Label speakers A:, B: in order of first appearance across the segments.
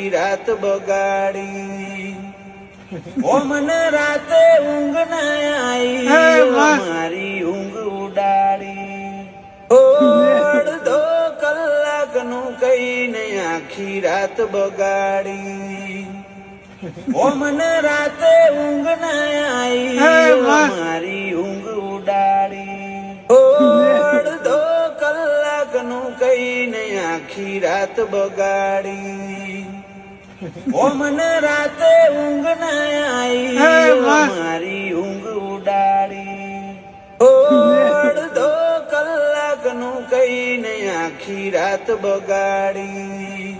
A: આખી રાત બગાડી. ઓ મને રાતે ઊંઘ ના આવી, મારી ઊંઘ ઉડાડી. અડધો કલાકનું કઈને આખી રાત બગાડી. ઓ મને રાતે ઊંઘ ના આવી, મારી ઊંઘ ઉડાડી. અડધો કલાકનું કઈને આખી રાત બગાડી. ઓ મને રાતે ઊંઘ ના આવી, મારી ઊંઘ ઉડાડી. અડધો કલાકનું કઈને આખી રાત બગાડી.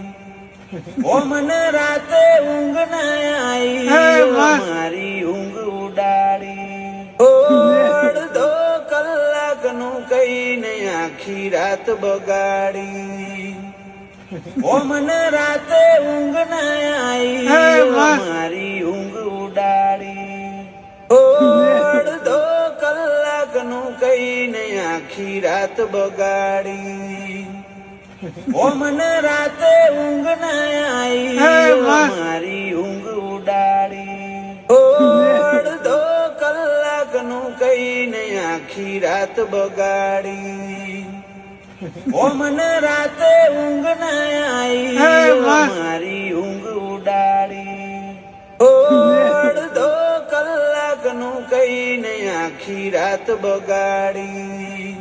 A: ઓ મને રાતે ઊંઘ ના આવી, મારી ઊંઘ ઉડાડી. અડધો કલાકનું કઈને આખી રાત બગાડી. ઓ મને રાતે ઊંઘ ના આવી, મારી ઊંઘ ઉડાડી. અડધો કલાકનું કઈને આખી રાત બગાડી. ઓ મને રાતે ઊંઘ ના આવી, મારી ઊંઘ ઉડાડી. અડધો કલાકનું કઈને આખી રાત બગાડી. ઓ મને રાતે ઊંઘ ના આવી, મારી ઊંઘ ઉડાડી. અડધો કલાકનું કઈને આખી રાત બગાડી.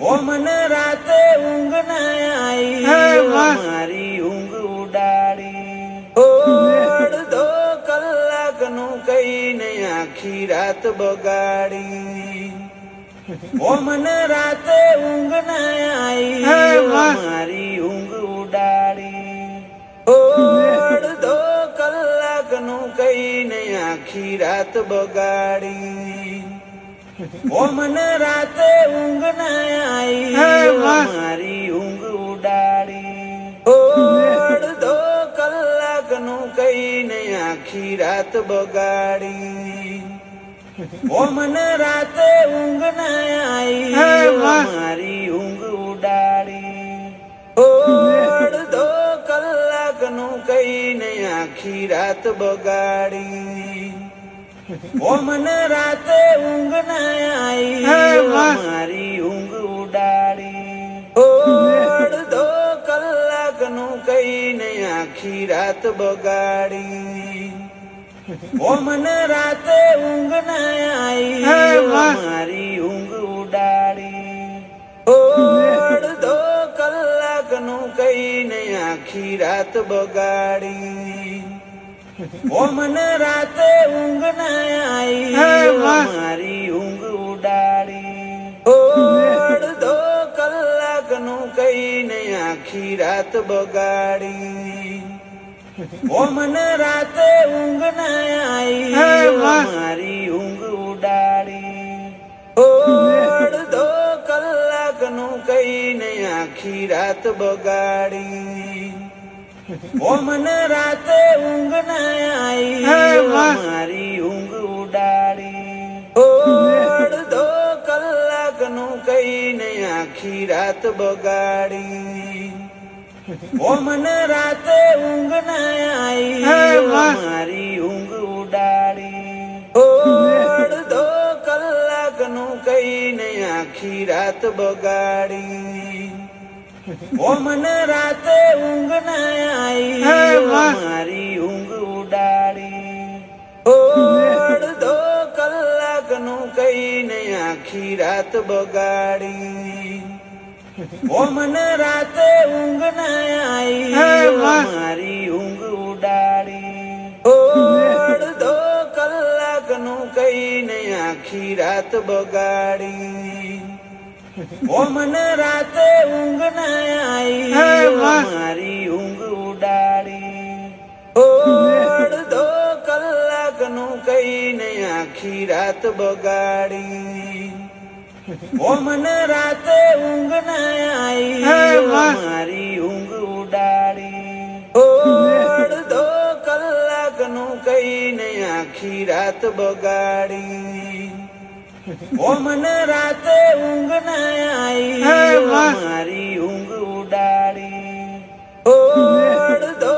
A: ઓ મને રાતે ઊંઘ ના આવી, મારી ઊંઘ ઉડાડી. અડધો કલાકનું કઈને આખી રાત બગાડી. ઓ મને રાતે ઊંઘ ના આવી, મારી ઊંઘ ઉડાડી. અડધો કલાકનું કઈને આખી રાત બગાડી. ઓ મને રાતે ઊંઘ ના આવી, મારી ઊંઘ ઉડાડી. અડધો કલાકનું કઈને આખી રાત બગાડી. ઓ મને રાતે ઊંઘ ના આવી, મારી ઊંઘ ઉડાડી. અડધો કલાકનું કઈને આખી રાત બગાડી. ઓ મને રાતે ઊંઘ ના આવી, મારી ઊંઘ ઉડાડી. અડધો કલાકનું કઈને આખી રાત બગાડી. ઓ મને રાતે ઊંઘ ના આવી, મારી ઊંઘ ઉડાડી. અડધો કલાકનું કઈને આખી રાત બગાડી. ઓ મને રાતે ઊંઘ ના આવી, મારી ઊંઘ ઉડાડી. અડધો કલાકનું કઈને આખી રાત બગાડી. ઓ મને રાતે ઊંઘ ના આવી, મારી ઊંઘ ઉડાડી. અડધો કલાકનું કઈને આખી રાત બગાડી. ઓ મને રાતે ઊંઘ ના આવી, મારી ઊંઘ ઉડાડી. અડધો કલાકનું કઈને આખી રાત બગાડી. ઓ મને રાતે ઊંઘ ના આવી, મારી ઊંઘ ઉડાડી. અડધો કલાકનું કઈને આખી રાત બગાડી. ઓ મને રાતે ઊંઘ ના આવી, મારી ઊંઘ ઉડાડી. અડધો કલાકનું કઈને આખી રાત બગાડી. ઓ મને રાતે ઊંઘ ના આવી, મારી ઊંઘ ઉડાડી. અડધો કલાકનું કઈને આખી રાત બગાડી. ઓ મને રાતે ઊંઘ ના આવી, મારી ઊંઘ ઉડાડી. અડધો કલાકનું કઈને આખી રાત બગાડી. ઓ મને રાતે ઊંઘ ના આવી, મારી ઊંઘ ઉડાડી. અડધો કલાકનું કઈને આખી રાત બગાડી. ઓ મને રાતે ઊંઘ ના આવી, મારી ઊંઘ ઉડાડી. અડધો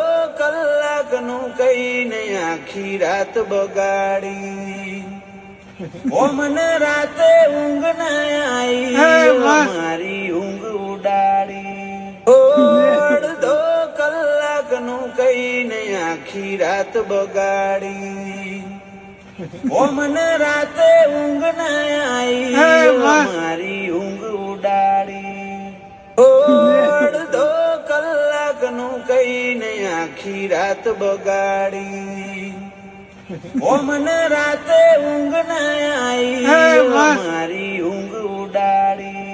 A: રાત બગાડી ઓ મને રાતે ઊંઘ ના આવી મારી ઊંઘ ઉડાડી અડધો કલાકનું કઈને આખી રાત બગાડી ઓ મને રાતે ઊંઘ ના આવી મારી ઊંઘ ઉડાડી અડધો કલાકનું કઈને આખી રાત બગાડી ઓ મને રાતે ઊંઘ ના આવી મારી ઊંઘ ઉડાડી